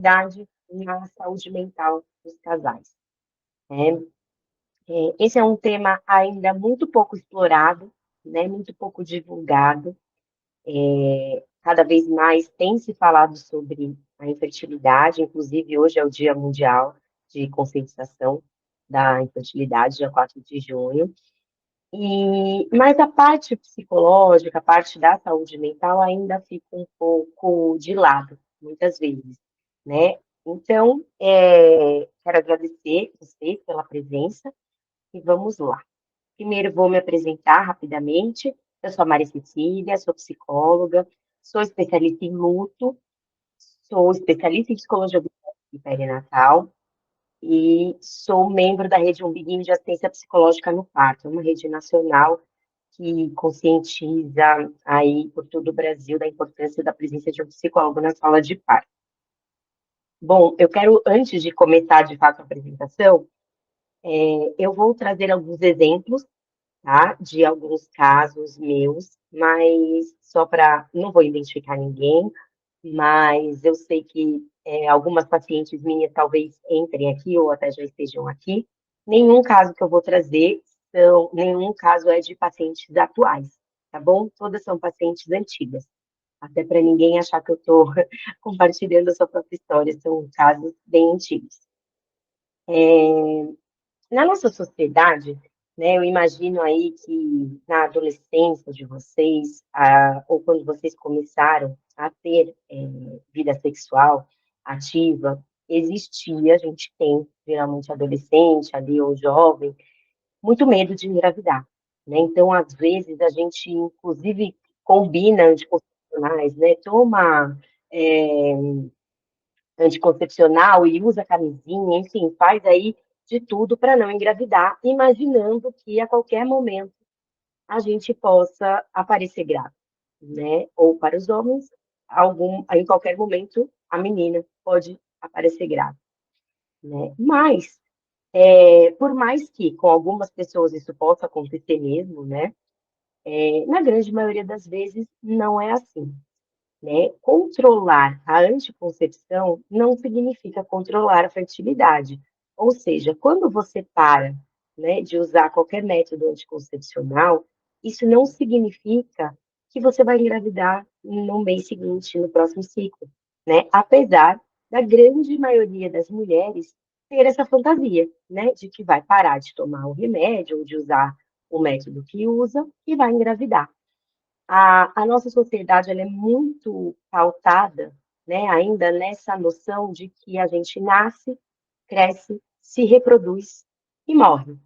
idade na saúde mental dos casais, né. Esse é um tema ainda muito pouco explorado, né, muito pouco divulgado. Cada vez mais tem se falado sobre a infertilidade, inclusive hoje é o Dia Mundial de Conscientização da Infertilidade, dia 4 de junho. Mas a parte psicológica, a parte da saúde mental ainda fica um pouco de lado, muitas vezes, né. Então, quero agradecer você pela presença e vamos lá. Primeiro vou me apresentar rapidamente. Eu sou a Maria Cecília, sou psicóloga, sou especialista em luto, sou especialista em psicologia e perinatal e sou membro da rede Umbiguinho de Assistência Psicológica no Parto, uma rede nacional que conscientiza aí por todo o Brasil da importância da presença de um psicólogo na sala de parto. Bom, eu quero, antes de começar de fato a apresentação, eu vou trazer alguns exemplos, tá, de alguns casos meus, mas só para, não vou identificar ninguém, mas eu sei que algumas pacientes minhas talvez entrem aqui ou até já estejam aqui. Nenhum caso que eu vou trazer nenhum caso é de pacientes atuais, tá bom? Todas são pacientes antigas, até para ninguém achar que eu estou compartilhando a sua própria história, são casos bem antigos. Na nossa sociedade, né, eu imagino aí que na adolescência de vocês, ou quando vocês começaram a ter vida sexual ativa, existia, a gente tem, geralmente adolescente ali ou jovem, muito medo de engravidar, né? Então, às vezes, a gente, inclusive, combina anticoncepcionais, né? Toma é, anticoncepcional e usa camisinha, enfim, faz aí de tudo para não engravidar, imaginando que a qualquer momento a gente possa aparecer grávida, né? Ou para os homens, em qualquer momento a menina pode aparecer grávida, né? Mas, por mais que com algumas pessoas isso possa acontecer mesmo, né? Na grande maioria das vezes não é assim, né? Controlar a anticoncepção não significa controlar a fertilidade. Ou seja, quando você para, né, de usar qualquer método anticoncepcional, isso não significa que você vai engravidar no mês seguinte, no próximo ciclo, né? Apesar da grande maioria das mulheres ter essa fantasia, né, de que vai parar de tomar o remédio ou de usar o método que usa e vai engravidar. A nossa sociedade ela é muito pautada, né, ainda nessa noção de que a gente nasce, cresce, se reproduz e morre.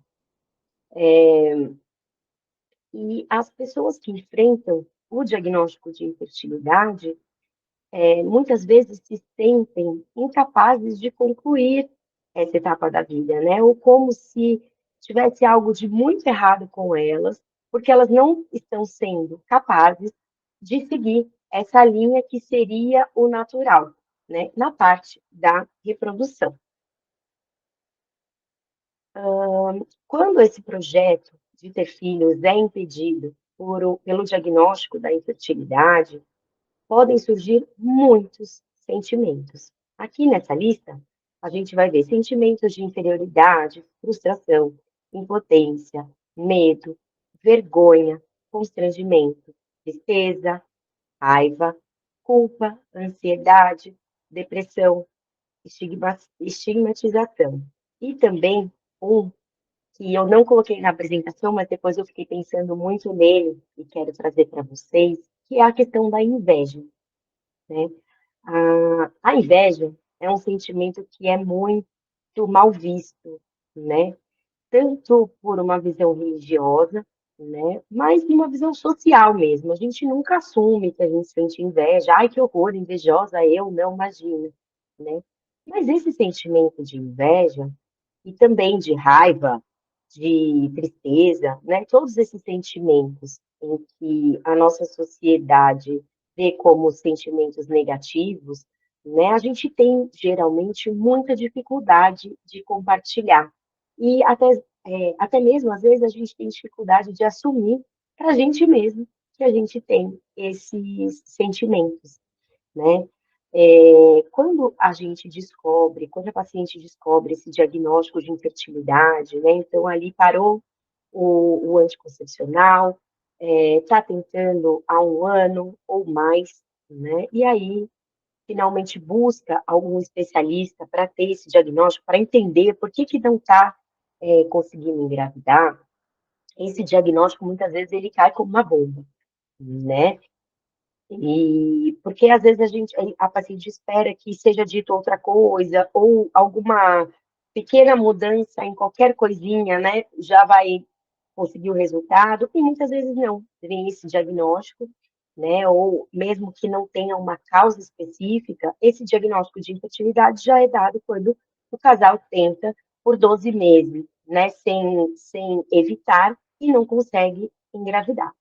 E as pessoas que enfrentam o diagnóstico de infertilidade, muitas vezes se sentem incapazes de concluir essa etapa da vida, né? Ou como se tivesse algo de muito errado com elas, porque elas não estão sendo capazes de seguir essa linha que seria o natural, né? Na parte da reprodução. Quando esse projeto de ter filhos é impedido pelo diagnóstico da infertilidade, podem surgir muitos sentimentos. Aqui nessa lista, a gente vai ver sentimentos de inferioridade, frustração, impotência, medo, vergonha, constrangimento, tristeza, raiva, culpa, ansiedade, depressão, estigmatização. E também um que eu não coloquei na apresentação, mas depois eu fiquei pensando muito nele e quero trazer para vocês, que é a questão da inveja, né? A inveja é um sentimento que é muito mal visto, né? Tanto por uma visão religiosa, né? Mas uma visão social mesmo. A gente nunca assume que a gente sente inveja. Ai, que horror, invejosa eu, não imagina, né? Mas esse sentimento de inveja e também de raiva, de tristeza, né? Todos esses sentimentos em que a nossa sociedade vê como sentimentos negativos, né? A gente tem geralmente muita dificuldade de compartilhar e até mesmo às vezes a gente tem dificuldade de assumir para a gente mesmo que a gente tem esses sentimentos, né? Quando a gente descobre, quando a paciente descobre esse diagnóstico de infertilidade, né, então ali parou o anticoncepcional, está tentando há um ano ou mais, né, e aí finalmente busca algum especialista para ter esse diagnóstico, para entender por que que não está conseguindo engravidar. Esse diagnóstico muitas vezes ele cai como uma bomba, né? E porque às vezes a paciente espera que seja dito outra coisa, ou alguma pequena mudança em qualquer coisinha, né, já vai conseguir o resultado, e muitas vezes não, vem esse diagnóstico, né, ou mesmo que não tenha uma causa específica, esse diagnóstico de infertilidade já é dado quando o casal tenta por 12 meses, né, sem evitar e não consegue engravidar.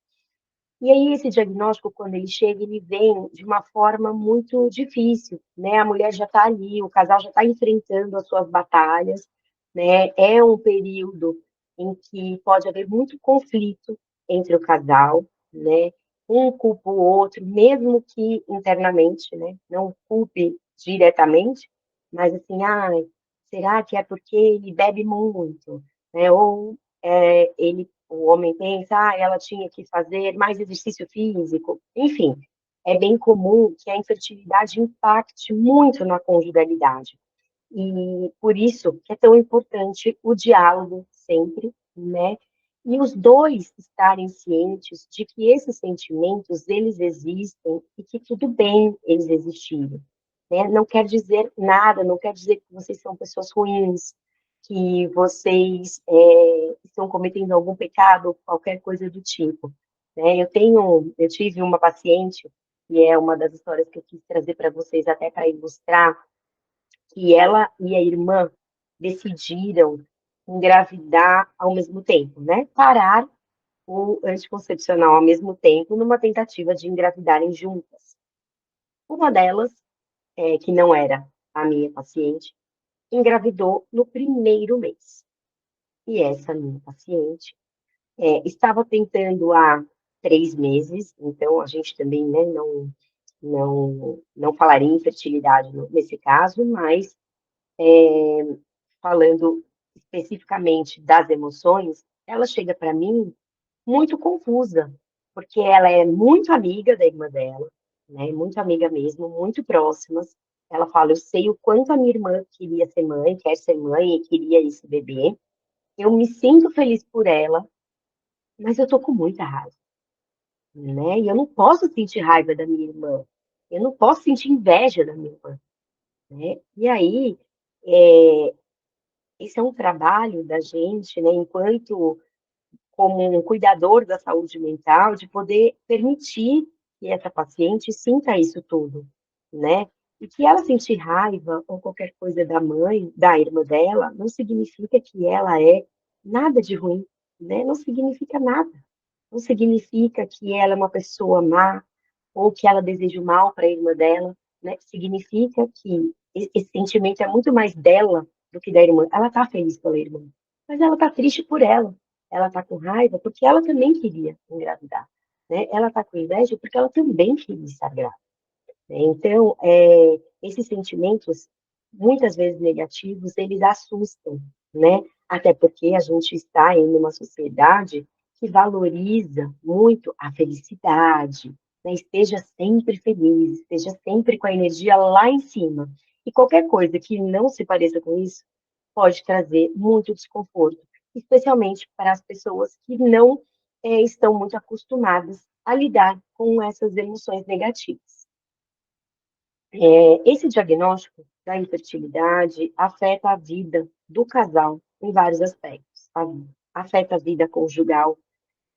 E aí, esse diagnóstico, quando ele chega, ele vem de uma forma muito difícil, né? A mulher já está ali, o casal já está enfrentando as suas batalhas, né? É um período em que pode haver muito conflito entre o casal, né? Um culpa o outro, mesmo que internamente, né? Não culpe diretamente, mas assim, ai, será que é porque ele bebe muito, né? Ou o homem pensa, ela tinha que fazer mais exercício físico. Enfim, é bem comum que a infertilidade impacte muito na conjugalidade. E por isso que é tão importante o diálogo sempre, né? E os dois estarem cientes de que esses sentimentos, eles existem e que tudo bem eles existirem, né? Não quer dizer nada, não quer dizer que vocês são pessoas ruins, que vocês estão cometendo algum pecado, qualquer coisa do tipo, né? Eu tive uma paciente, e é uma das histórias que eu quis trazer para vocês até para ilustrar, que ela e a irmã decidiram engravidar ao mesmo tempo, né? Parar o anticoncepcional ao mesmo tempo, numa tentativa de engravidarem juntas. Uma delas, que não era a minha paciente, engravidou no primeiro mês. E essa minha paciente estava tentando há 3 meses, então a gente também, né, não falaria em infertilidade nesse caso, mas falando especificamente das emoções, ela chega para mim muito confusa, porque ela é muito amiga da irmã dela, né? Muito amiga mesmo, muito próximas. Ela fala: Eu sei o quanto a minha irmã queria ser mãe, quer ser mãe e queria esse bebê. Eu me sinto feliz por ela, mas eu tô com muita raiva, né? E eu não posso sentir raiva da minha irmã. Eu não posso sentir inveja da minha irmã, né? E aí, é, esse é um trabalho da gente, né? Enquanto como um cuidador da saúde mental, de poder permitir que essa paciente sinta isso tudo, né? E que ela sentir raiva ou qualquer coisa da mãe, da irmã dela, não significa que ela é nada de ruim, né? Não significa nada. Não significa que ela é uma pessoa má ou que ela deseja o mal para a irmã dela, né? Significa que esse sentimento é muito mais dela do que da irmã. Ela está feliz pela irmã, mas ela está triste por ela. Ela está com raiva porque ela também queria engravidar, né? Ela está com inveja porque ela também queria estar grávida, né? Então, esses sentimentos, muitas vezes negativos, eles assustam, né? Até porque a gente está em uma sociedade que valoriza muito a felicidade, né? Esteja sempre feliz, esteja sempre com a energia lá em cima. E qualquer coisa que não se pareça com isso pode trazer muito desconforto, especialmente para as pessoas que não estão muito acostumadas a lidar com essas emoções negativas. Esse diagnóstico da infertilidade afeta a vida do casal em vários aspectos. Afeta a vida conjugal,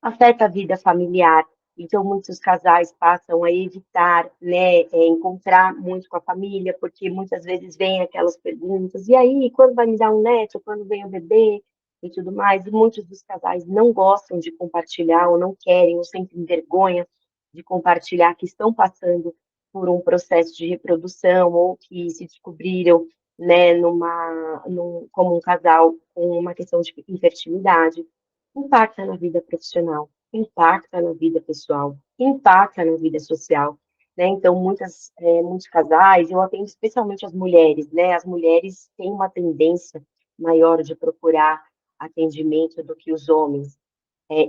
afeta a vida familiar. Então, muitos casais passam a evitar, né, encontrar muito com a família, porque muitas vezes vem aquelas perguntas: e aí, quando vai me dar um neto? Quando vem o bebê? E tudo mais. E muitos dos casais não gostam de compartilhar, ou não querem, ou sentem vergonha de compartilhar que estão passando por um processo de reprodução, ou que se descobriram, né, como um casal com uma questão de infertilidade. Impacta na vida profissional, impacta na vida pessoal, impacta na vida social. né? Então, muitos casais, eu atendo especialmente as mulheres, né? As mulheres têm uma tendência maior de procurar atendimento do que os homens.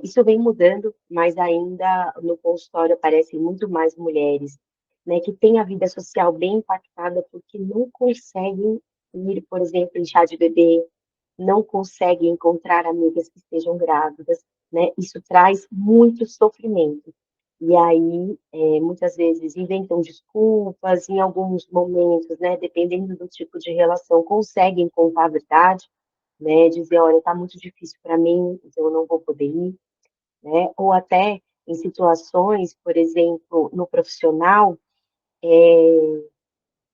Isso vem mudando, mas ainda no consultório aparecem muito mais mulheres, né, que têm a vida social bem impactada porque não conseguem ir, por exemplo, em chá de bebê, não conseguem encontrar amigas que estejam grávidas, né? Isso traz muito sofrimento. E aí, muitas vezes, inventam desculpas, em alguns momentos, né, dependendo do tipo de relação, conseguem contar a verdade, né, dizer, olha, está muito difícil para mim, então eu não vou poder ir, né? Ou até em situações, por exemplo, no profissional,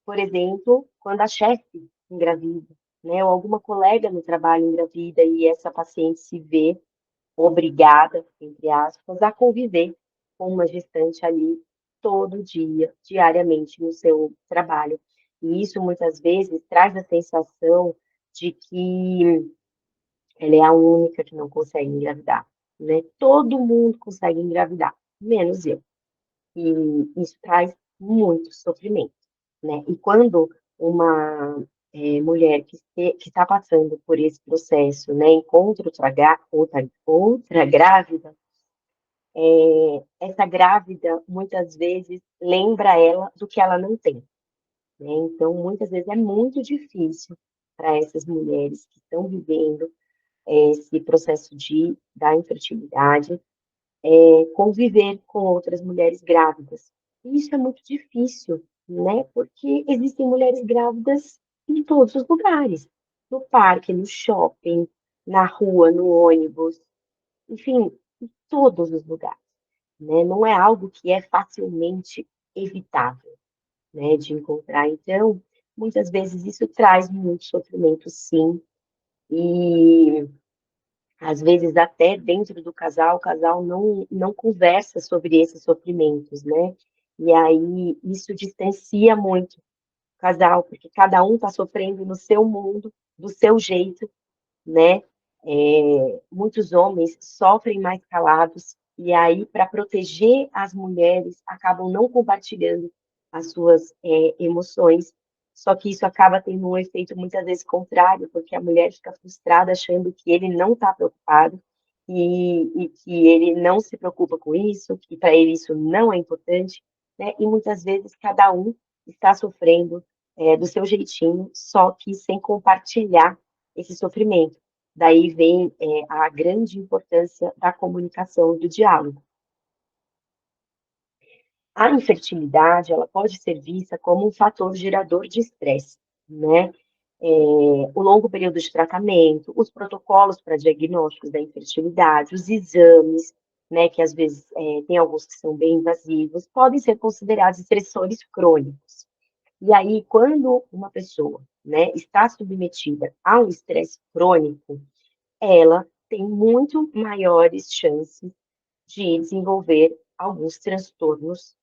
por exemplo, quando a chefe engravida, né? Ou alguma colega no trabalho engravida e essa paciente se vê obrigada, entre aspas, a conviver com uma gestante ali todo dia, diariamente no seu trabalho. E isso muitas vezes traz a sensação de que ela é a única que não consegue engravidar, né? Todo mundo consegue engravidar, menos eu. E isso traz muito sofrimento, né? E quando uma mulher que está passando por esse processo, né, encontra outra grávida, essa grávida muitas vezes lembra ela do que ela não tem, né? Então, muitas vezes é muito difícil para essas mulheres que estão vivendo esse processo da infertilidade, conviver com outras mulheres grávidas. E isso é muito difícil, né? Porque existem mulheres grávidas em todos os lugares, no parque, no shopping, na rua, no ônibus, enfim, em todos os lugares, né? Não é algo que é facilmente evitável, né, de encontrar. Então, muitas vezes isso traz muito sofrimento, sim, e às vezes até dentro do casal, o casal não conversa sobre esses sofrimentos, né? E aí isso distancia muito o casal, porque cada um está sofrendo no seu mundo, do seu jeito, né? Muitos homens sofrem mais calados, e aí, para proteger as mulheres, acabam não compartilhando as suas emoções, só que isso acaba tendo um efeito muitas vezes contrário, porque a mulher fica frustrada achando que ele não está preocupado e que ele não se preocupa com isso, que para ele isso não é importante, né? E muitas vezes cada um está sofrendo do seu jeitinho, só que sem compartilhar esse sofrimento. Daí vem a grande importância da comunicação, do diálogo. A infertilidade, ela pode ser vista como um fator gerador de estresse, né? O longo período de tratamento, os protocolos para diagnósticos da infertilidade, os exames, né, que às vezes tem alguns que são bem invasivos, podem ser considerados estressores crônicos. E aí, quando uma pessoa, né, está submetida a um estresse crônico, ela tem muito maiores chances de desenvolver alguns transtornos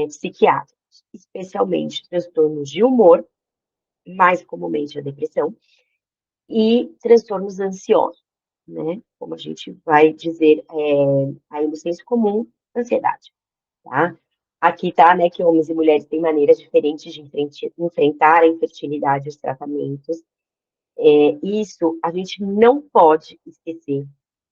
psiquiátricos, especialmente transtornos de humor, mais comumente a depressão, e transtornos ansiosos, né? Como a gente vai dizer aí no senso comum, ansiedade, tá? Aqui tá, né, que homens e mulheres têm maneiras diferentes de enfrentar a infertilidade e os tratamentos. Isso a gente não pode esquecer,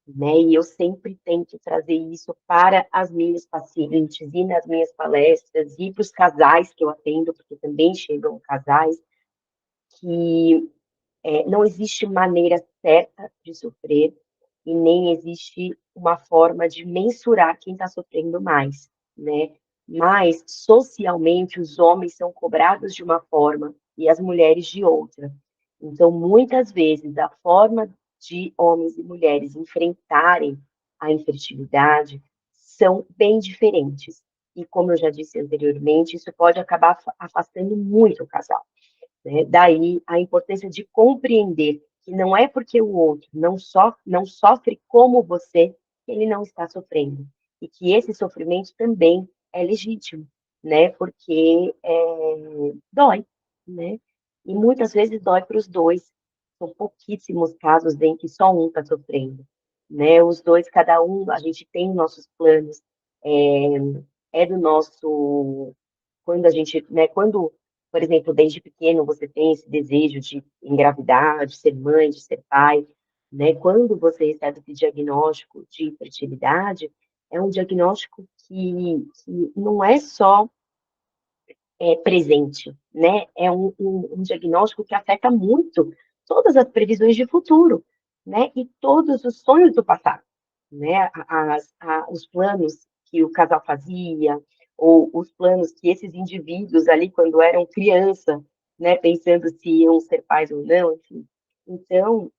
né? E eu sempre tento trazer isso para as minhas pacientes e nas minhas palestras e para os casais que eu atendo, porque também chegam casais, que não existe maneira certa de sofrer e nem existe uma forma de mensurar quem está sofrendo mais, né? Mas, socialmente, os homens são cobrados de uma forma e as mulheres de outra. Então, muitas vezes, a forma de homens e mulheres enfrentarem a infertilidade são bem diferentes. E, como eu já disse anteriormente, isso pode acabar afastando muito o casal, né? Daí a importância de compreender que não é porque o outro não sofre como você que ele não está sofrendo. E que esse sofrimento também é legítimo, né? Porque dói, né? E muitas vezes dói para os dois. São pouquíssimos casos em que só um está sofrendo, né? Os dois, cada um, a gente tem nossos planos, é do nosso quando a gente, né, quando, por exemplo, desde pequeno você tem esse desejo de engravidar, de ser mãe, de ser pai, né, quando você recebe esse diagnóstico de infertilidade, é um diagnóstico que não é só presente, né? É um diagnóstico que afeta muito todas as previsões de futuro, né? E todos os sonhos do passado, né? Os planos que o casal fazia, ou os planos que esses indivíduos ali, quando eram criança, né? Pensando se iam ser pais ou não, enfim. Então,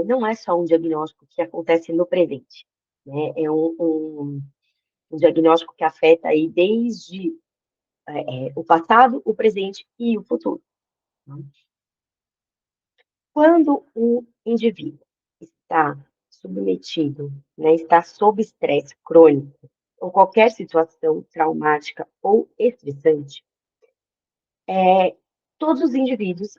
não é só um diagnóstico que acontece no presente, né? É um diagnóstico que afeta aí desde o passado, o presente e o futuro. Quando o indivíduo está submetido, né, está sob estresse crônico, ou qualquer situação traumática ou estressante, todos os indivíduos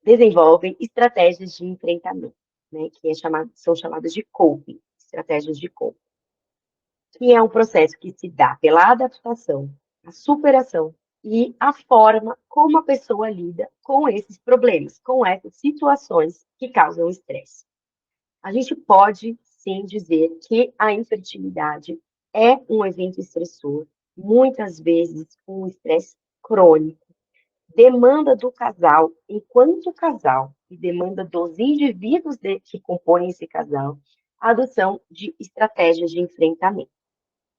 desenvolvem estratégias de enfrentamento, né, que são chamadas de coping, estratégias de coping, que é um processo que se dá pela adaptação, a superação e a forma como a pessoa lida com esses problemas, com essas situações que causam estresse. A gente pode, sim, dizer que a infertilidade é um evento estressor, muitas vezes um estresse crônico, demanda do casal, enquanto casal, e demanda dos indivíduos que compõem esse casal, a adoção de estratégias de enfrentamento.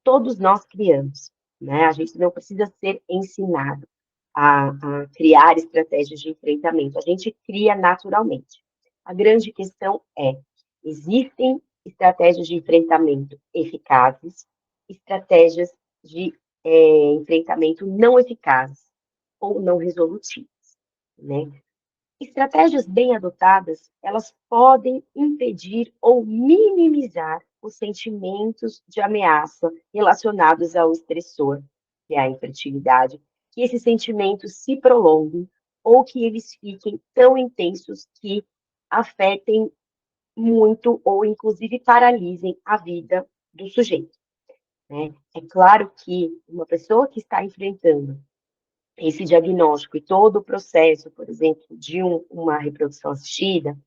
Todos nós criamos, né? A gente não precisa ser ensinado a criar estratégias de enfrentamento, a gente cria naturalmente. A grande questão é: existem estratégias de enfrentamento eficazes, estratégias de enfrentamento não eficazes ou não resolutivas, né? Estratégias bem adotadas, elas podem impedir ou minimizar os sentimentos de ameaça relacionados ao estressor, que é a infertilidade, que esses sentimentos se prolonguem ou que eles fiquem tão intensos que afetem muito ou inclusive paralisem a vida do sujeito, né? É claro que uma pessoa que está enfrentando esse diagnóstico e todo o processo, por exemplo, de uma reprodução assistida,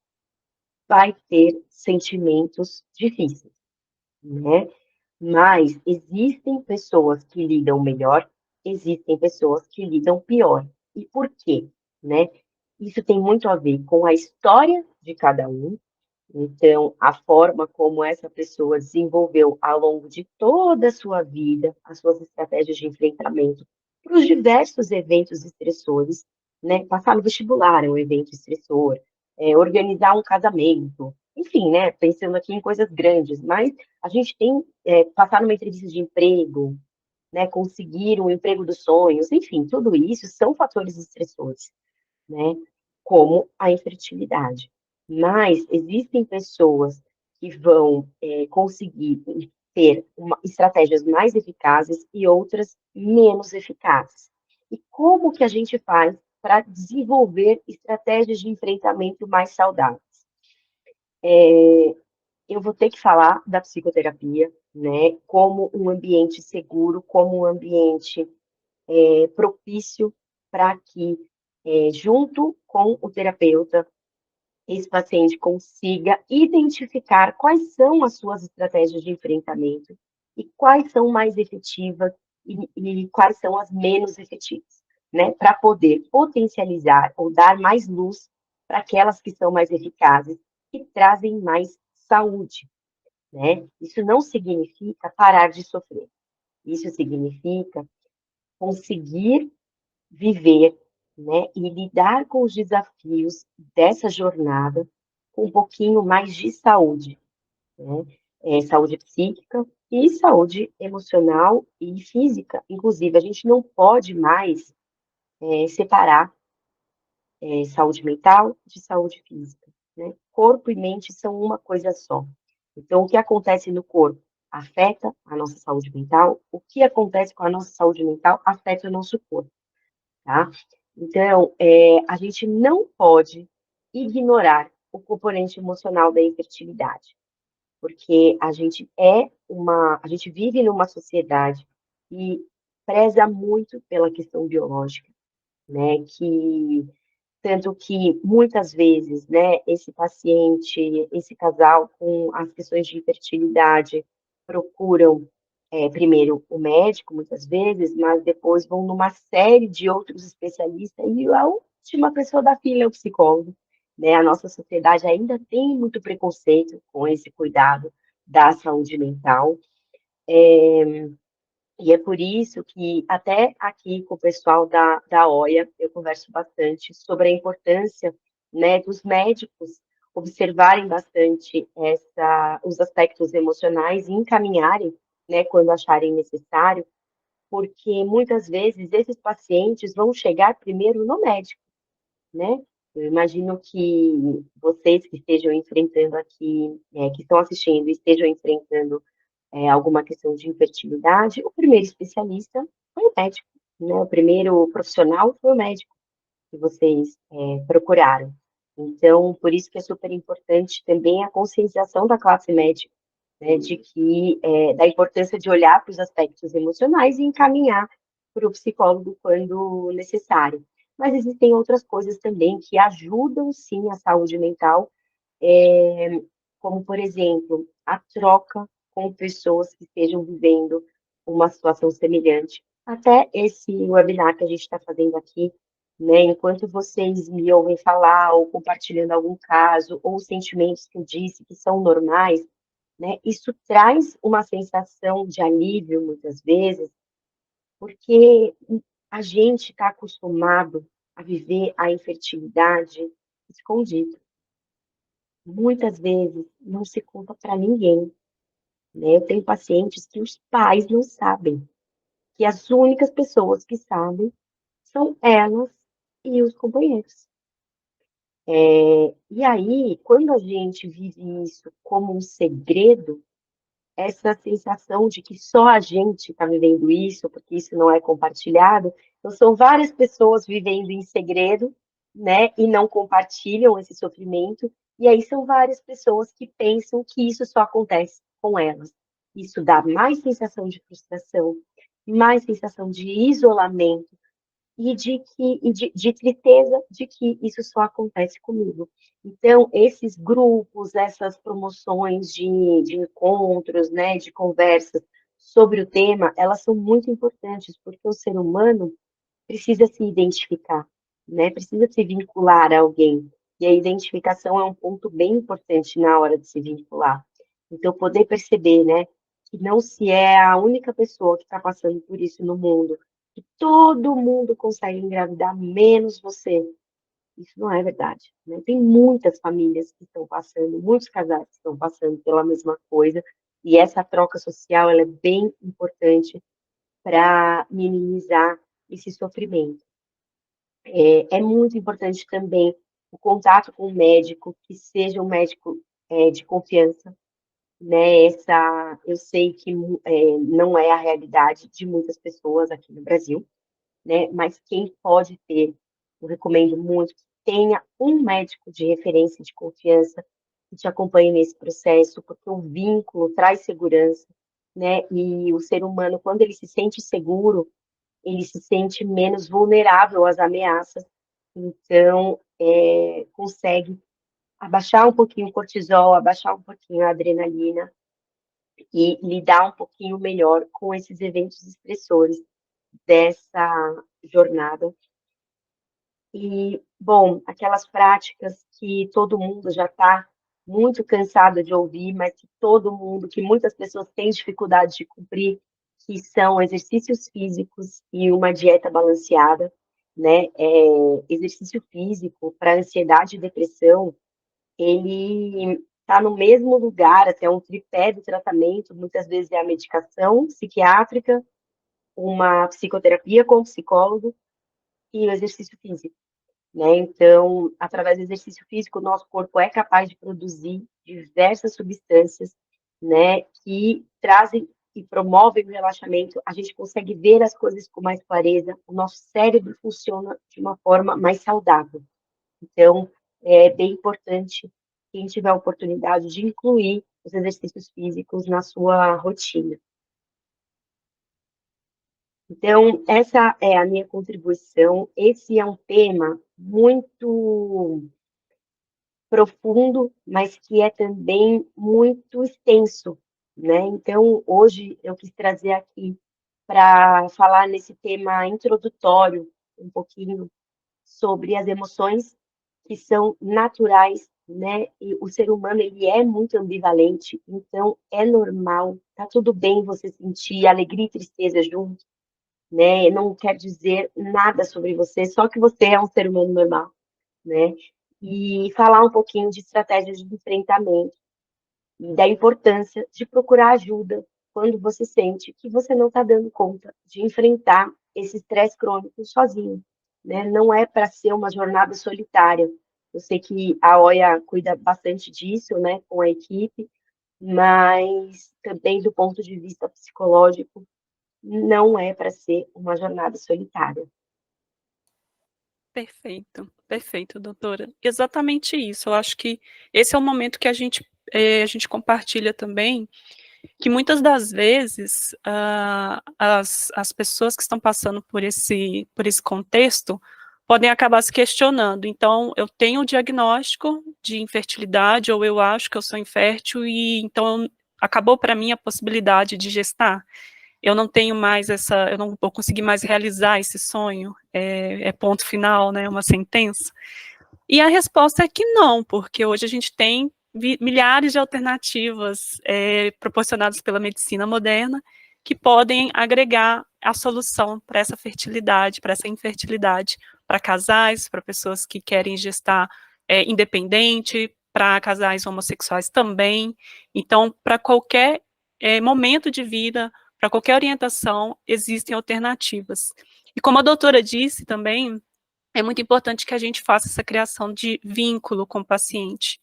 vai ter sentimentos difíceis, né? Mas existem pessoas que lidam melhor, existem pessoas que lidam pior. E por quê? Né? Isso tem muito a ver com a história de cada um, então, a forma como essa pessoa desenvolveu ao longo de toda a sua vida as suas estratégias de enfrentamento para os diversos eventos estressores, né? Passar no vestibular é um evento estressor, organizar um casamento, enfim, né? Pensando aqui em coisas grandes, mas a gente tem passar numa entrevista de emprego, né? Conseguir um emprego dos sonhos, enfim, tudo isso são fatores estressores, né? Como a infertilidade. Mas existem pessoas que vão conseguir ter estratégias mais eficazes e outras menos eficazes. E como que a gente faz para desenvolver estratégias de enfrentamento mais saudáveis? Eu vou ter que falar da psicoterapia, né, como um ambiente seguro, como um ambiente propício para que, junto com o terapeuta, esse paciente consiga identificar quais são as suas estratégias de enfrentamento e quais são mais efetivas e quais são as menos efetivas, né? Para poder potencializar ou dar mais luz para aquelas que são mais eficazes e trazem mais saúde, né? Isso não significa parar de sofrer. Isso significa conseguir viver, né, e lidar com os desafios dessa jornada com um pouquinho mais de saúde, né? Saúde psíquica e saúde emocional e física. Inclusive, a gente não pode mais separar saúde mental de saúde física, né? Corpo e mente são uma coisa só. Então, o que acontece no corpo afeta a nossa saúde mental, o que acontece com a nossa saúde mental afeta o nosso corpo, tá? Então, a gente não pode ignorar o componente emocional da infertilidade, porque a gente vive numa sociedade e preza muito pela questão biológica, né, que tanto que muitas vezes, né, esse paciente, esse casal com as questões de infertilidade procuram primeiro o médico, muitas vezes, mas depois vão numa série de outros especialistas e a última pessoa da fila é o psicólogo, né? A nossa sociedade ainda tem muito preconceito com esse cuidado da saúde mental. E é por isso que, até aqui com o pessoal da OIA, eu converso bastante sobre a importância, né, dos médicos observarem bastante os aspectos emocionais e encaminharem, né, quando acharem necessário, porque muitas vezes esses pacientes vão chegar primeiro no médico, né? Eu imagino que vocês que estejam enfrentando aqui, que estão assistindo, estejam enfrentando alguma questão de infertilidade, o primeiro especialista foi o médico, né? O primeiro profissional foi o médico que vocês procuraram. Então, por isso que é super importante também a conscientização da classe médica, né, de que da importância de olhar para os aspectos emocionais e encaminhar para o psicólogo quando necessário. Mas existem outras coisas também que ajudam sim a saúde mental, é, como, por exemplo, a troca com pessoas que estejam vivendo uma situação semelhante. Até esse webinar que a gente está fazendo aqui, né, enquanto vocês me ouvem falar ou compartilhando algum caso ou sentimentos que eu disse que são normais, né, isso traz uma sensação de alívio muitas vezes, porque a gente está acostumado a viver a infertilidade escondido. Muitas vezes não se conta para ninguém, né? Eu tenho pacientes que os pais não sabem, que as únicas pessoas que sabem são elas e os companheiros. E aí, quando a gente vive isso como um segredo, essa sensação de que só a gente está vivendo isso, porque isso não é compartilhado, então são várias pessoas vivendo em segredo, né, e não compartilham esse sofrimento, e aí são várias pessoas que pensam que isso só acontece com elas. Isso dá mais sensação de frustração, mais sensação de isolamento, e de tristeza de que isso só acontece comigo. Então, esses grupos, essas promoções de encontros, né, de conversas sobre o tema, elas são muito importantes, porque o ser humano precisa se identificar, né, precisa se vincular a alguém. E a identificação é um ponto bem importante na hora de se vincular. Então, poder perceber, né, que não se é a única pessoa que está passando por isso no mundo, que todo mundo consegue engravidar, menos você. Isso não é verdade, né? Tem muitas famílias que estão passando, muitos casais que estão passando pela mesma coisa, e essa troca social, ela é bem importante para minimizar esse sofrimento. É muito importante também o contato com o médico, que seja um médico de confiança, né? Eu sei que não é a realidade de muitas pessoas aqui no Brasil, né? Mas quem pode ter, eu recomendo muito que tenha um médico de referência de confiança que te acompanhe nesse processo, porque o vínculo traz segurança, né? E o ser humano, quando ele se sente seguro, ele se sente menos vulnerável às ameaças, então consegue abaixar um pouquinho o cortisol, abaixar um pouquinho a adrenalina e lidar um pouquinho melhor com esses eventos estressores dessa jornada. E, bom, aquelas práticas que todo mundo já está muito cansado de ouvir, mas que todo mundo, que muitas pessoas têm dificuldade de cumprir, que são exercícios físicos e uma dieta balanceada, né? Exercício físico para ansiedade e depressão, ele está no mesmo lugar, até um tripé do tratamento, muitas vezes é a medicação psiquiátrica, uma psicoterapia com psicólogo e o exercício físico, né? Então, através do exercício físico, o nosso corpo é capaz de produzir diversas substâncias, né, que trazem e promovem o relaxamento. A gente consegue ver as coisas com mais clareza, o nosso cérebro funciona de uma forma mais saudável. Então, é bem importante quem tiver a oportunidade de incluir os exercícios físicos na sua rotina. Então, essa é a minha contribuição. Esse é um tema muito profundo, mas que é também muito extenso, né? Então, hoje eu quis trazer aqui para falar nesse tema introdutório, um pouquinho sobre as emoções que são naturais, né? E o ser humano ele é muito ambivalente, então é normal, tá tudo bem você sentir alegria e tristeza junto, né? Não quer dizer nada sobre você, só que você é um ser humano normal, né? E falar um pouquinho de estratégias de enfrentamento e da importância de procurar ajuda quando você sente que você não está dando conta de enfrentar esse estresse crônico sozinho, né? Não é para ser uma jornada solitária. Eu sei que a OIA cuida bastante disso, né, com a equipe, mas também do ponto de vista psicológico, não é para ser uma jornada solitária. Perfeito, perfeito, doutora. Exatamente isso. Eu acho que esse é o momento que a gente compartilha também, que muitas das vezes as pessoas que estão passando por esse contexto podem acabar se questionando. Então, eu tenho o diagnóstico de infertilidade, ou eu acho que eu sou infértil, e então acabou para mim a possibilidade de gestar. Eu não tenho mais eu não vou conseguir mais realizar esse sonho, é ponto final, né, uma sentença. E a resposta é que não, porque hoje a gente tem milhares de alternativas proporcionadas pela medicina moderna que podem agregar a solução para essa fertilidade, para essa infertilidade, para casais, para pessoas que querem gestar independente, para casais homossexuais também. Então, para qualquer momento de vida, para qualquer orientação, existem alternativas. E como a doutora disse também, é muito importante que a gente faça essa criação de vínculo com o paciente.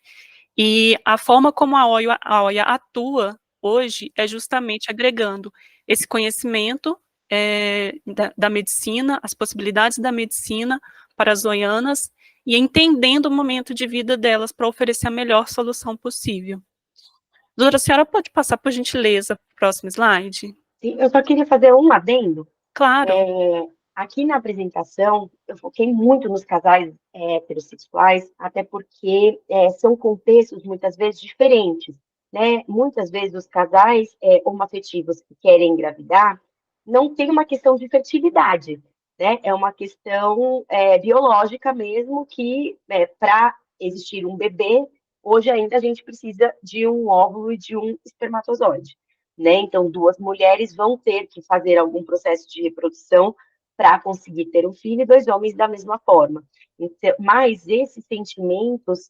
E a forma como a OIA atua hoje é justamente agregando esse conhecimento da medicina, as possibilidades da medicina para as oianas e entendendo o momento de vida delas para oferecer a melhor solução possível. Doutora, a senhora pode passar, por gentileza, para o próximo slide? Sim, eu só queria fazer um adendo. Claro. Aqui na apresentação, eu foquei muito nos casais heterossexuais, até porque são contextos muitas vezes diferentes, né? Muitas vezes os casais homoafetivos que querem engravidar não tem uma questão de fertilidade, né? É uma questão biológica mesmo que para existir um bebê, hoje ainda a gente precisa de um óvulo e de um espermatozoide, né? Então, duas mulheres vão ter que fazer algum processo de reprodução para conseguir ter um filho, e dois homens da mesma forma. Então, mas esses sentimentos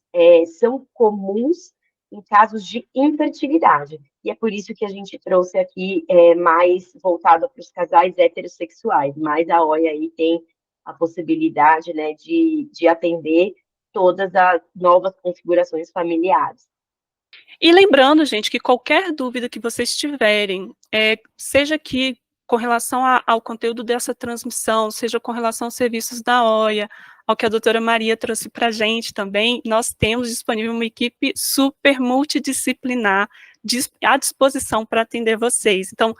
são comuns em casos de infertilidade. E é por isso que a gente trouxe aqui mais voltado para os casais heterossexuais. Mas a OIA aí tem a possibilidade, né, de atender todas as novas configurações familiares. E lembrando, gente, que qualquer dúvida que vocês tiverem, seja aqui com relação ao conteúdo dessa transmissão, seja com relação aos serviços da OIA, ao que a doutora Maria trouxe para a gente também, nós temos disponível uma equipe super multidisciplinar à disposição para atender vocês. Então,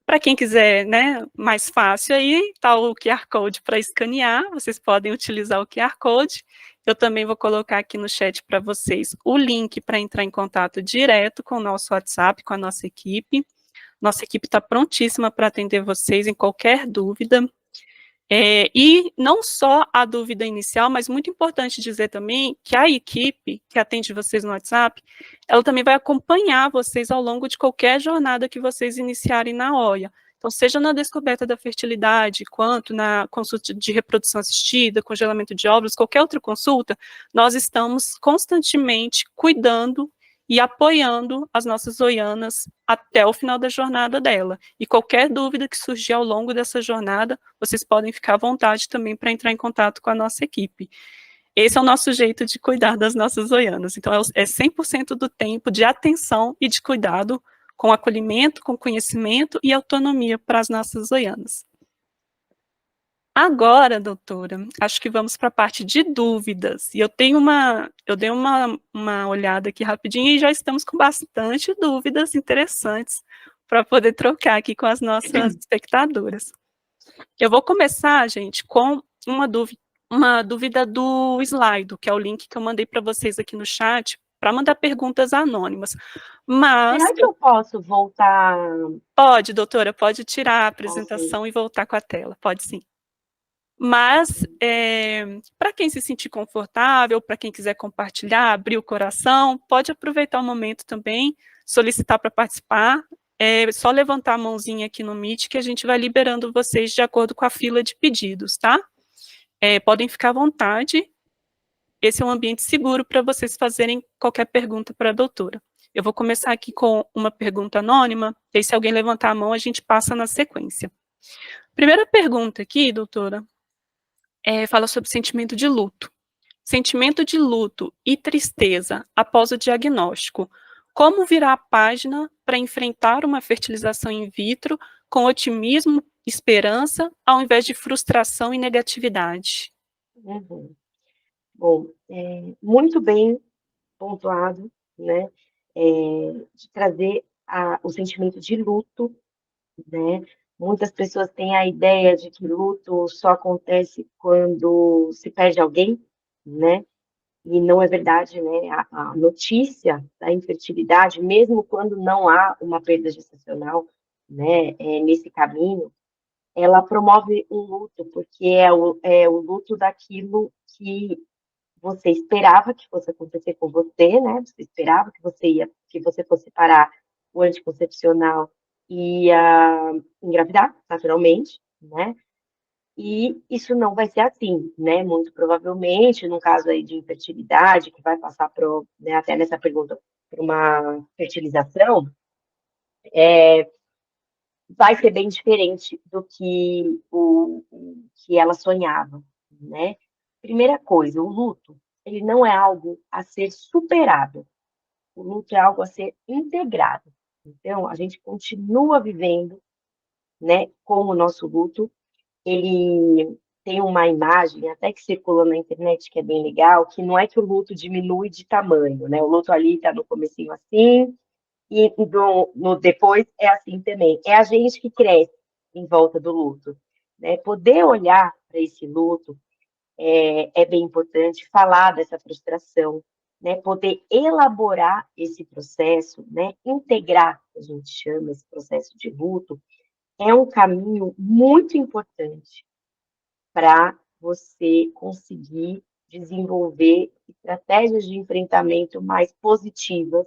para quem quiser, né, mais fácil aí, está o QR Code para escanear, vocês podem utilizar o QR Code. Eu também vou colocar aqui no chat para vocês o link para entrar em contato direto com o nosso WhatsApp, com a nossa equipe. Nossa equipe está prontíssima para atender vocês em qualquer dúvida. E não só a dúvida inicial, mas muito importante dizer também que a equipe que atende vocês no WhatsApp, ela também vai acompanhar vocês ao longo de qualquer jornada que vocês iniciarem na OIA. Então, seja na descoberta da fertilidade, quanto na consulta de reprodução assistida, congelamento de óvulos, qualquer outra consulta, nós estamos constantemente cuidando e apoiando as nossas oianas até o final da jornada dela. E qualquer dúvida que surgir ao longo dessa jornada, vocês podem ficar à vontade também para entrar em contato com a nossa equipe. Esse é o nosso jeito de cuidar das nossas oianas. Então, é 100% do tempo de atenção e de cuidado com acolhimento, com conhecimento e autonomia para as nossas oianas. Agora, doutora, acho que vamos para a parte de dúvidas. E eu dei uma olhada aqui rapidinho e já estamos com bastante dúvidas interessantes para poder trocar aqui com as nossas espectadoras. Eu vou começar, gente, com uma dúvida do Slido, que é o link que eu mandei para vocês aqui no chat, para mandar perguntas anônimas. Mas Será que eu posso voltar? pode, doutora, pode tirar a Assim, apresentação e voltar com a tela, pode sim. Mas, para quem se sentir confortável, para quem quiser compartilhar, abrir o coração, pode aproveitar o momento também, solicitar para participar. É só levantar a mãozinha aqui no Meet que a gente vai liberando vocês de acordo com a fila de pedidos, tá? Podem ficar à vontade. Esse é um ambiente seguro para vocês fazerem qualquer pergunta para a doutora. Eu vou começar aqui com uma pergunta anônima, e se alguém levantar a mão, a gente passa na sequência. Primeira pergunta aqui, doutora, fala sobre sentimento de luto. Sentimento de luto e tristeza após o diagnóstico. Como virar a página para enfrentar uma fertilização in vitro com otimismo, esperança, ao invés de frustração e negatividade? uhum. Bom, muito bem pontuado, né? De trazer o sentimento de luto, né? Muitas pessoas têm a ideia de que luto só acontece quando se perde alguém, né? E não é verdade, né? A notícia da infertilidade, mesmo quando não há uma perda gestacional, né, nesse caminho, ela promove um luto, porque é o luto daquilo que você esperava que fosse acontecer com você, né? Você esperava que você fosse parar o anticoncepcional e ia engravidar, naturalmente, né? E isso não vai ser assim, né? Muito provavelmente, no caso aí de infertilidade, que vai passar por, né, até nessa pergunta, por uma fertilização, vai ser bem diferente do que o que ela sonhava, né? Primeira coisa, o luto, ele não é algo a ser superado, o luto é algo a ser integrado. Então, a gente continua vivendo, né, com o nosso luto. Ele tem uma imagem, até que circula na internet, que é bem legal, que não é que o luto diminui de tamanho, né? O luto ali está no comecinho assim, e no depois é assim também. É a gente que cresce em volta do luto, né? Poder olhar para esse luto é bem importante, falar dessa frustração, né? Poder elaborar esse processo, né? Integrar, a gente chama esse processo de luto, é um caminho muito importante para você conseguir desenvolver estratégias de enfrentamento mais positivas,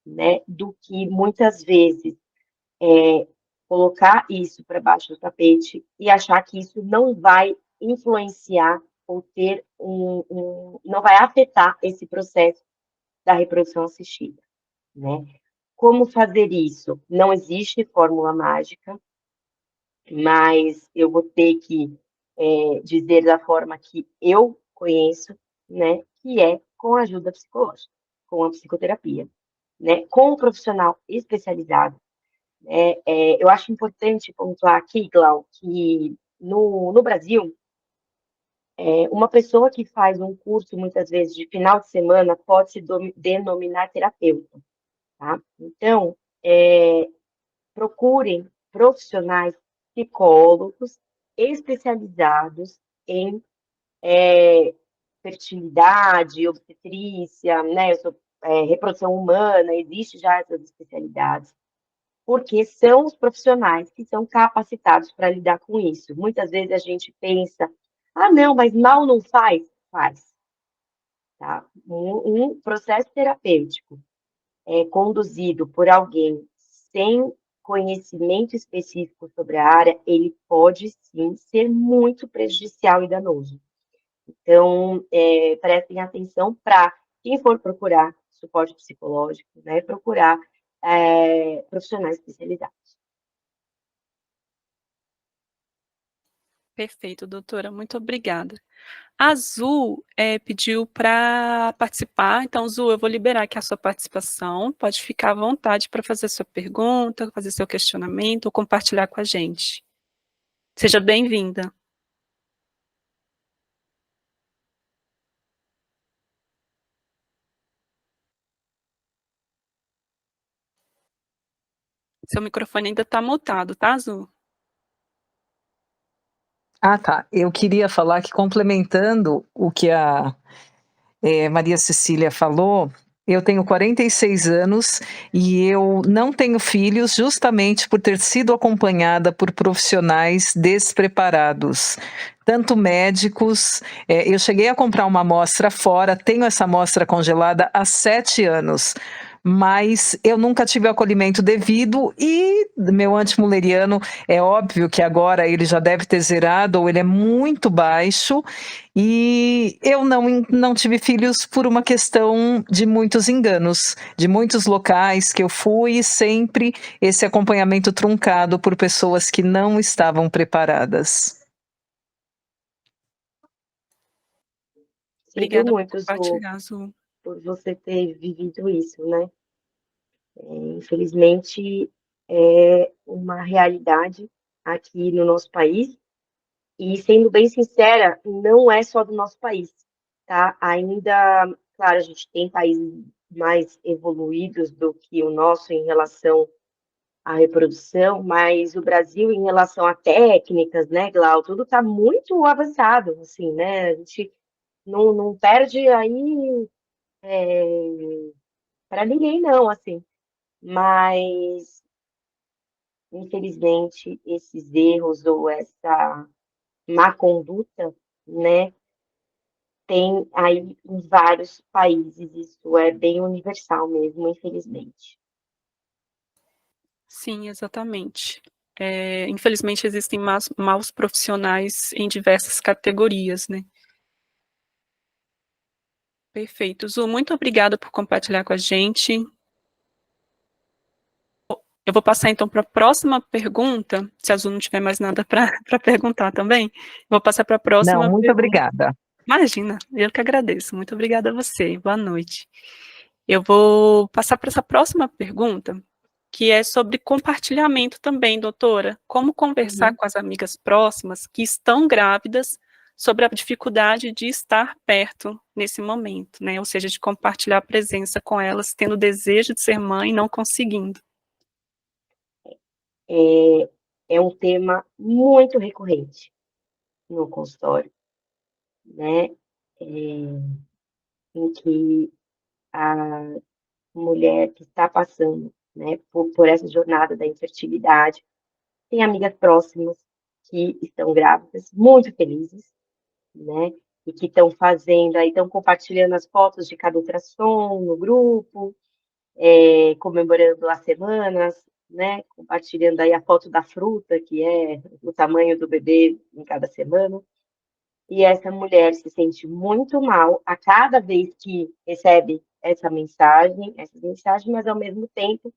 né, do que muitas vezes colocar isso para baixo do tapete e achar que isso não vai influenciar ou ter não vai afetar esse processo da reprodução assistida, né? Como fazer isso? Não existe fórmula mágica, mas eu vou ter que dizer da forma que eu conheço, né, que é com a ajuda psicológica, com a psicoterapia, né, com um profissional especializado. Eu acho importante pontuar aqui, Glau, que no Brasil, uma pessoa que faz um curso, muitas vezes, de final de semana, pode se denominar terapeuta, tá? Então, procurem profissionais psicólogos especializados em fertilidade, obstetrícia, né, reprodução humana, existe já essas especialidades, porque são os profissionais que são capacitados para lidar com isso. Muitas vezes a gente pensa, ah, não, mas mal não faz? Faz, tá? Um processo terapêutico conduzido por alguém sem conhecimento específico sobre a área, ele pode sim ser muito prejudicial e danoso. Então, prestem atenção para quem for procurar suporte psicológico, né, procurar profissionais especializados. Perfeito, doutora, muito obrigada. A Azul pediu para participar, então, Azul, eu vou liberar aqui a sua participação, pode ficar à vontade para fazer sua pergunta, fazer seu questionamento ou compartilhar com a gente. Seja bem-vinda. Seu microfone ainda está mutado, tá, Azul? Ah, tá. Eu queria falar que, complementando o que a Maria Cecília falou, eu tenho 46 anos e eu não tenho filhos justamente por ter sido acompanhada por profissionais despreparados, tanto médicos. Eu cheguei a comprar uma amostra fora, tenho essa amostra congelada há 7 anos, mas eu nunca tive o acolhimento devido e meu antimuleriano, é óbvio que agora ele já deve ter zerado ou ele é muito baixo, e eu não tive filhos por uma questão de muitos enganos, de muitos locais que eu fui e sempre esse acompanhamento truncado por pessoas que não estavam preparadas. Sinto Obrigada por muito, Zu, compartilhar, Zu. por você ter vivido isso, né? Infelizmente, é uma realidade aqui no nosso país, e sendo bem sincera, não é só do nosso país, tá? Ainda, claro, a gente tem países mais evoluídos do que o nosso em relação à reprodução, mas o Brasil, em relação a técnicas, né, Glau, tudo está muito avançado, assim, né? A gente não perde aí para ninguém, não, assim. Mas, infelizmente, esses erros ou essa má conduta, né, tem aí em vários países. Isso é bem universal mesmo, infelizmente. Sim, exatamente. Infelizmente existem maus profissionais em diversas categorias, né. Perfeito. Zu, muito obrigada por compartilhar com a gente. Eu vou passar então para a próxima pergunta, se a Zu não tiver mais nada para perguntar também, vou passar para a Não, próxima muito pergunta. obrigada. Imagina, eu que agradeço. Muito obrigada a você. Boa noite. Eu vou passar para essa próxima pergunta, que é sobre compartilhamento também, doutora. Como conversar Uhum. com as amigas próximas que estão grávidas sobre a dificuldade de estar perto nesse momento, né? Ou seja, de compartilhar a presença com elas, tendo desejo de ser mãe e não conseguindo. É um tema muito recorrente no consultório, né? Em que a mulher que está passando, né, por essa jornada da infertilidade tem amigas próximas que estão grávidas, muito felizes, né? E que estão fazendo, aí estão compartilhando as fotos de cada ultrassom no grupo, comemorando as semanas, né? Compartilhando aí a foto da fruta, que é o tamanho do bebê em cada semana. E essa mulher se sente muito mal a cada vez que recebe essas mensagens, mas ao mesmo tempo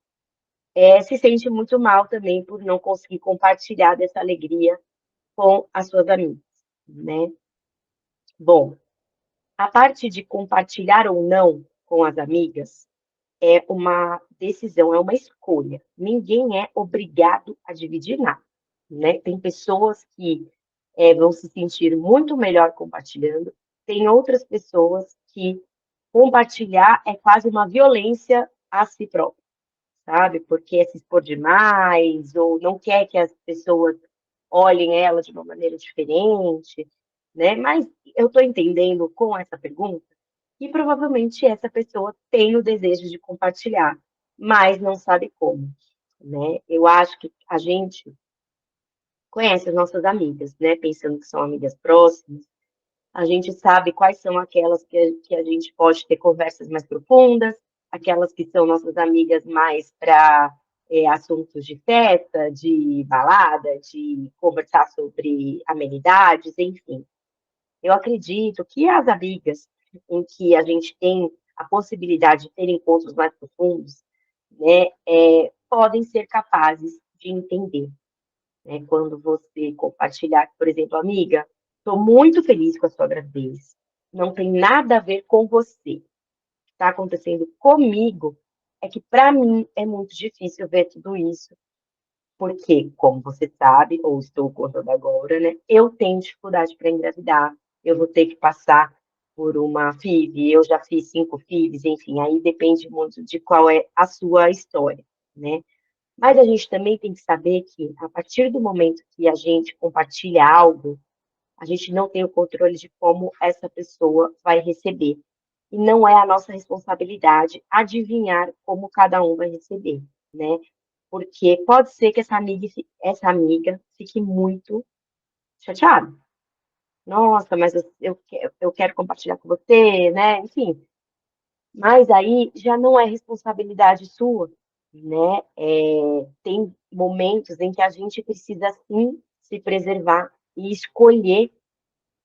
se sente muito mal também por não conseguir compartilhar dessa alegria com as suas amigas, né? Bom, a parte de compartilhar ou não com as amigas é uma decisão, é uma escolha. Ninguém é obrigado a dividir nada, né? Tem pessoas que vão se sentir muito melhor compartilhando, tem outras pessoas que compartilhar é quase uma violência a si próprio, sabe? Porque é se expor demais, ou não quer que as pessoas olhem ela de uma maneira diferente, né? Mas eu estou entendendo com essa pergunta que provavelmente essa pessoa tem o desejo de compartilhar, mas não sabe como, né? Eu acho que a gente conhece as nossas amigas, né? Pensando que são amigas próximas, a gente sabe quais são aquelas que a gente pode ter conversas mais profundas, aquelas que são nossas amigas mais para assuntos de festa, de balada, de conversar sobre amenidades, enfim. Eu acredito que as amigas em que a gente tem a possibilidade de ter encontros mais profundos, né, podem ser capazes de entender, né, quando você compartilhar, por exemplo, amiga, estou muito feliz com a sua gravidez, não tem nada a ver com você, o que está acontecendo comigo é que para mim é muito difícil ver tudo isso, porque, como você sabe, ou estou contando agora, né, eu tenho dificuldade para engravidar, eu vou ter que passar por uma FIV, eu já fiz 5 FIVs, enfim, aí depende muito de qual é a sua história, né? Mas a gente também tem que saber que, a partir do momento que a gente compartilha algo, A gente não tem o controle de como essa pessoa vai receber. E não é a nossa responsabilidade adivinhar como cada um vai receber, né? Porque pode ser que essa amiga fique muito chateada. Nossa, mas eu quero compartilhar com você, né? Enfim, mas aí já não é responsabilidade sua, né? Tem momentos em que a gente precisa sim se preservar e escolher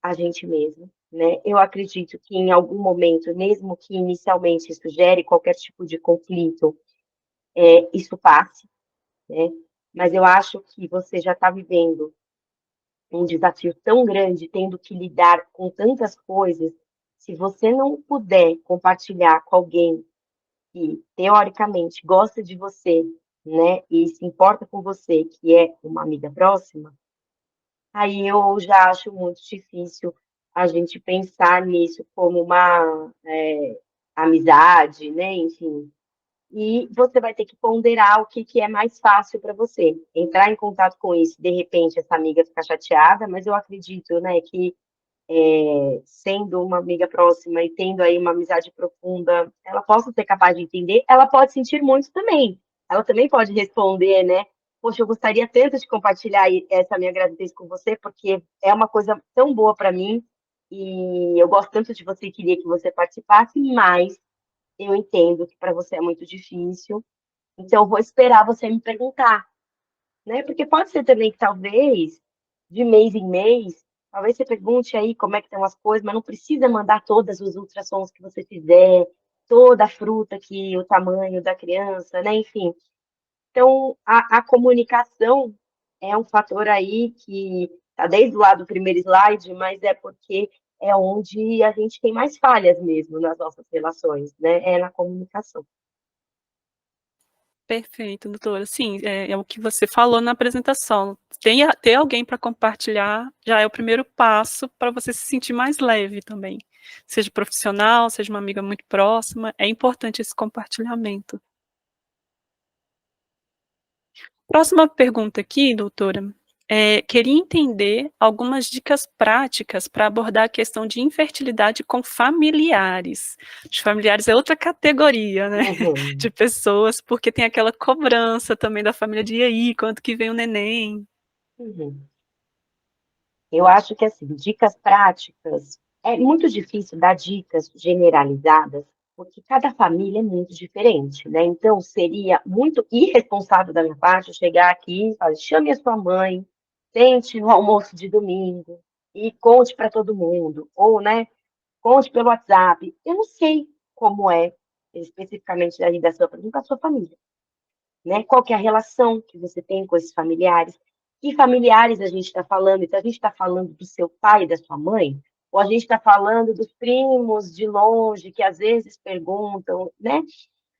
a gente mesmo, né? Eu acredito que em algum momento, mesmo que inicialmente isso gere qualquer tipo de conflito, isso passe, né? Mas eu acho que você já está vivendo um desafio tão grande, tendo que lidar com tantas coisas, se você não puder compartilhar com alguém que, teoricamente, gosta de você, né, e se importa com você, que é uma amiga próxima, aí eu já acho muito difícil a gente pensar nisso como uma amizade, né, enfim. E você vai ter que ponderar o que, que é mais fácil para você. Entrar em contato com isso, de repente, essa amiga ficar chateada, mas eu acredito, né, que sendo uma amiga próxima e tendo aí uma amizade profunda, ela possa ser capaz de entender, ela pode sentir muito também. Ela também pode responder, né? Poxa, eu gostaria tanto de compartilhar essa minha gravidez com você, porque é uma coisa tão boa para mim e eu gosto tanto de você e queria que você participasse, mas eu entendo que para você é muito difícil, então eu vou esperar você me perguntar, né? Porque pode ser também que talvez, de mês em mês, talvez você pergunte aí como é que estão as coisas, mas não precisa mandar todas os ultrassons que você fizer, toda a fruta que o tamanho da criança, né? Enfim. Então, a comunicação é um fator aí que está desde o lado do primeiro slide, mas é porque é onde a gente tem mais falhas mesmo nas nossas relações, né? É na comunicação. Perfeito, doutora. Sim, é o que você falou na apresentação. Ter alguém para compartilhar já é o primeiro passo para você se sentir mais leve também. Seja profissional, seja uma amiga muito próxima, é importante esse compartilhamento. Próxima pergunta aqui, doutora, queria entender algumas dicas práticas para abordar a questão de infertilidade com familiares. Os familiares é outra categoria, né, Uhum, de pessoas, porque tem aquela cobrança também da família de: "E aí, quando que vem o neném?". uhum. Eu acho que, assim, dicas práticas, é muito difícil dar dicas generalizadas, porque cada família é muito diferente, né? Então, seria muito irresponsável da minha parte eu chegar aqui e falar, chame a sua mãe, sente no almoço de domingo e conte para todo mundo, ou, né, conte pelo WhatsApp. Eu não sei como é, especificamente aí da sua pergunta, a sua família, né? Qual que é a relação que você tem com esses familiares? Que familiares a gente está falando? Então, a gente está falando do seu pai e da sua mãe? Ou a gente está falando dos primos de longe, que às vezes perguntam, né?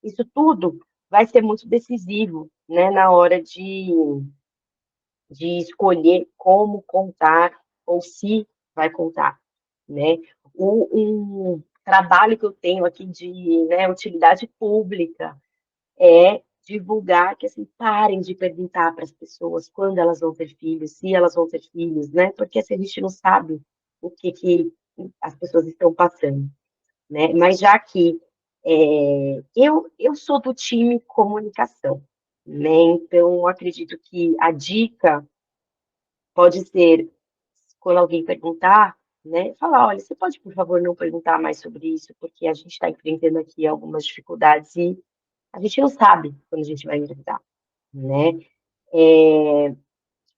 Isso tudo vai ser muito decisivo, né, na hora de escolher como contar ou se vai contar, né? Um trabalho que eu tenho aqui de, né, utilidade pública é divulgar que, assim, parem de perguntar para as pessoas quando elas vão ter filhos, se elas vão ter filhos, né? Porque assim, a gente não sabe o que, que as pessoas estão passando, né? Mas já que eu sou do time comunicação, né? Então, eu acredito que a dica pode ser, quando alguém perguntar, né? Falar, olha, você pode, por favor, não perguntar mais sobre isso, porque a gente está enfrentando aqui algumas dificuldades e a gente não sabe quando a gente vai engravidar, né?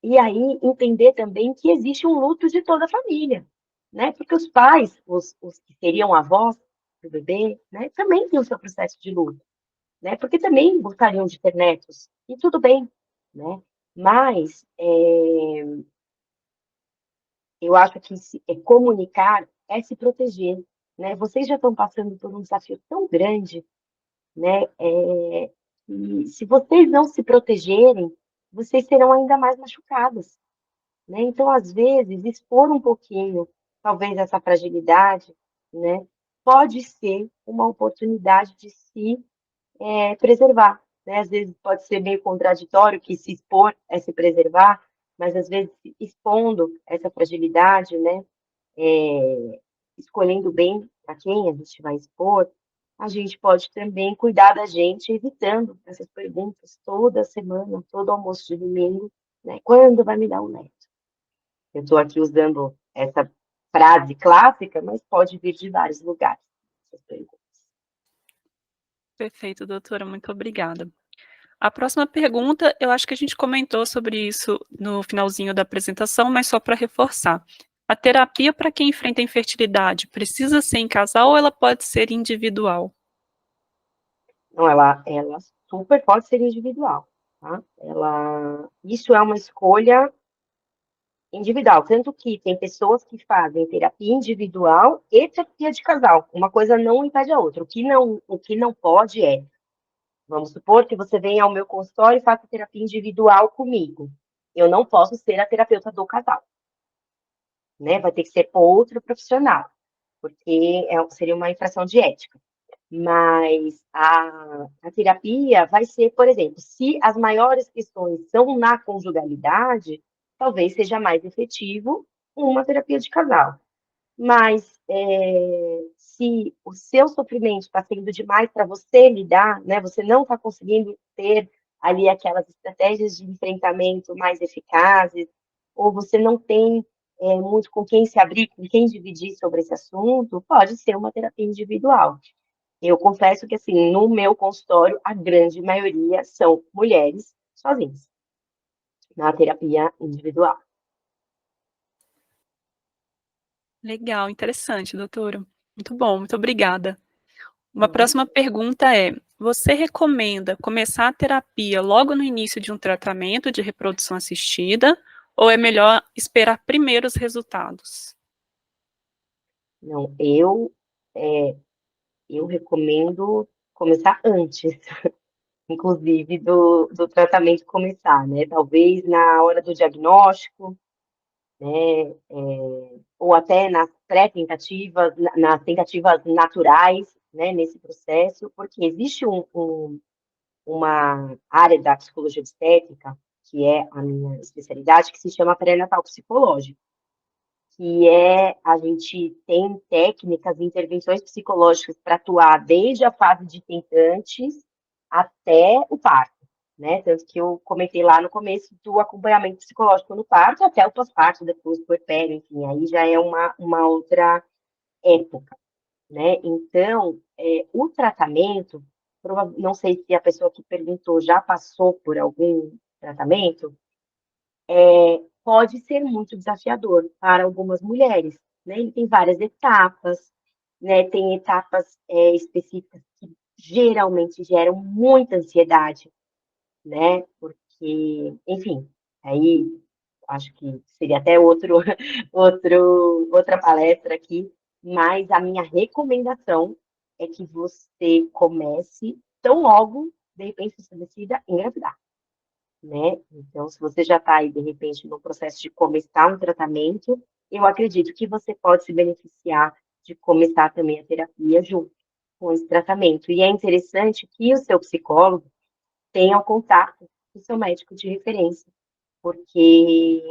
E aí entender também que existe um luto de toda a família, né? Porque os pais, os que seriam avós do bebê, né, também têm o seu processo de luto, né? Porque também gostariam de ter netos, e tudo bem, né? Mas eu acho que comunicar é se proteger, né? Vocês já estão passando por um desafio tão grande, né? E se vocês não se protegerem, vocês serão ainda mais machucadas, né? Então, às vezes, expor um pouquinho, talvez essa fragilidade, né? Pode ser uma oportunidade de se preservar, né? Às vezes pode ser meio contraditório que se expor é se preservar, mas às vezes expondo essa fragilidade, né, escolhendo bem para quem a gente vai expor, a gente pode também cuidar da gente, evitando essas perguntas toda semana, todo almoço de domingo, né? Quando vai me dar um neto? Eu estou aqui usando essa frase clássica, mas pode vir de vários lugares, essas perguntas. Perfeito, doutora, muito obrigada. A próxima pergunta, eu acho que a gente comentou sobre isso no finalzinho da apresentação, mas só para reforçar. A terapia para quem enfrenta infertilidade precisa ser em casal ou ela pode ser individual? Então, ela super pode ser individual, tá? Isso é uma escolha individual, tanto que tem pessoas que fazem terapia individual e terapia de casal. Uma coisa não impede a outra. O que não pode é, vamos supor que você venha ao meu consultório e faça terapia individual comigo. Eu não posso ser a terapeuta do casal, né? Vai ter que ser outro profissional, porque seria uma infração de ética. Mas a terapia vai ser, por exemplo, se as maiores questões são na conjugalidade, talvez seja mais efetivo uma terapia de casal. Mas se o seu sofrimento está sendo demais para você lidar, né, você não está conseguindo ter ali aquelas estratégias de enfrentamento mais eficazes, ou você não tem muito com quem se abrir, com quem dividir sobre esse assunto, pode ser uma terapia individual. Eu confesso que, assim, no meu consultório, a grande maioria são mulheres sozinhas, na terapia individual. Legal, interessante, doutora. Muito bom, muito obrigada. Uma Uhum. próxima pergunta é: você recomenda começar a terapia logo no início de um tratamento de reprodução assistida ou é melhor esperar primeiro os resultados? Não, eu recomendo começar antes, inclusive do tratamento começar, né? Talvez na hora do diagnóstico, né? Ou até nas pré-tentativas, nas tentativas naturais, né? Nesse processo, porque existe uma área da psicologia obstétrica, que é a minha especialidade, que se chama pré-natal psicológico, que é a gente tem técnicas e intervenções psicológicas para atuar desde a fase de tentantes até o parto, né? Tanto que eu comentei lá no começo do acompanhamento psicológico no parto até o pós-parto, depois do puerpério, enfim, aí já é uma outra época, né? Então, o tratamento, não sei se a pessoa que perguntou já passou por algum tratamento, pode ser muito desafiador para algumas mulheres, né? Ele tem várias etapas, né? Tem etapas específicas que geralmente geram muita ansiedade, né? Porque, enfim, aí acho que seria até outra palestra aqui, mas a minha recomendação é que você comece tão logo, de repente, você decida engravidar, né? Então, se você já está aí, de repente, no processo de começar um tratamento, eu acredito que você pode se beneficiar de começar também a terapia junto com esse tratamento. E é interessante que o seu psicólogo tenha o contato do seu médico de referência, porque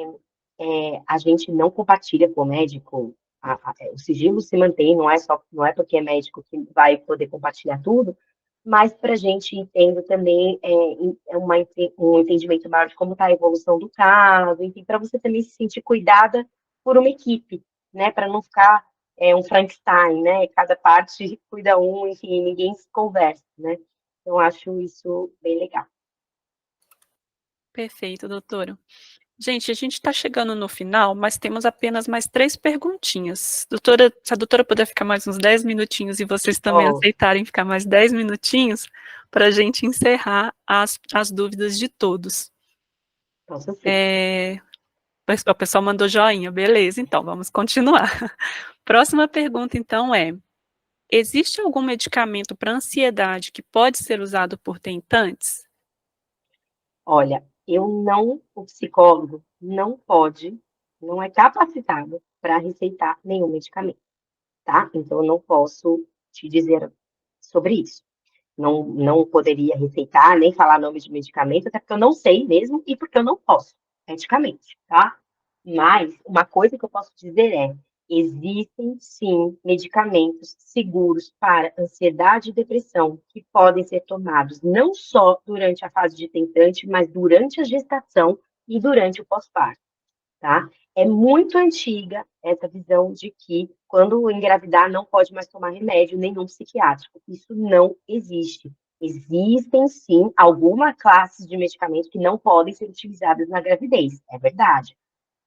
a gente não compartilha com o médico, o sigilo se mantém, não é porque é médico que vai poder compartilhar tudo, mas para a gente entender também um entendimento maior de como está a evolução do caso, enfim, para você também se sentir cuidada por uma equipe, né, para não ficar um Frankenstein, né, cada parte cuida um, enfim, ninguém se conversa, né, então acho isso bem legal. Perfeito, doutora. Gente, a gente está chegando no final, mas temos apenas mais 3 perguntinhas. Doutora, se a doutora puder ficar mais uns 10 minutinhos e vocês também Oh, aceitarem ficar mais 10 minutinhos, para a gente encerrar as dúvidas de todos. posso sim. É, o pessoal mandou joinha, beleza, então vamos continuar. Próxima pergunta, então, é: existe algum medicamento para ansiedade que pode ser usado por tentantes? Olha, o psicólogo não pode, não é capacitado para receitar nenhum medicamento, tá? Então, eu não posso te dizer sobre isso. Não poderia receitar, nem falar nome de medicamento, até porque eu não sei mesmo e porque eu não posso. eticamente, tá? Mas uma coisa que eu posso dizer é: existem sim medicamentos seguros para ansiedade e depressão que podem ser tomados não só durante a fase de tentante, mas durante a gestação e durante o pós-parto, tá? É muito antiga essa visão de que quando engravidar não pode mais tomar remédio nenhum psiquiátrico. Isso não existe. Existem sim alguma classe de medicamentos que não podem ser utilizados na gravidez, é verdade.